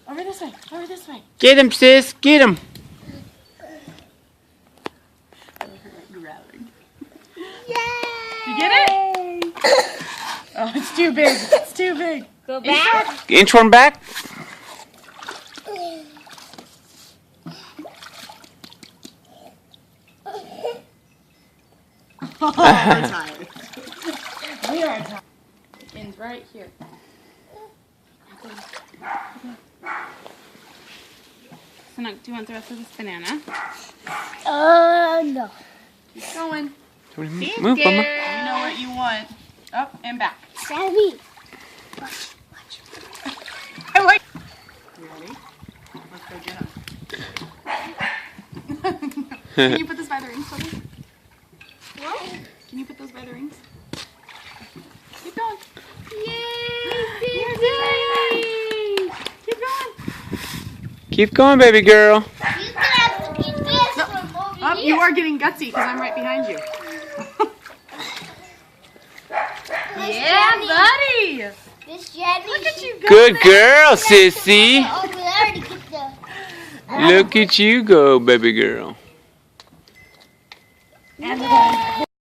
Over this way. Over this way. Get him, sis. Get him. Growling. Yay! You get it? Oh, it's too big. It's too big. Go back. Inchworm back. Oh, we're tired. We are tired. Ends right here. So now, do you want the rest of this banana? No. Keep going. Move, See? Mama. You know what you want. Up and back. Sammy. I like. You ready? Let's go get him. Can you put this by the rings for me? What? Can you put those by the rings? Keep going. Yay! Keep going. Keep going, baby girl. You can have to get this from over Oh, here. you are getting gutsy because I'm right behind you. Yeah, buddy. This Jenny. Look at you go. Good girl, sissy. Over there to get the. Look at you go, baby girl. And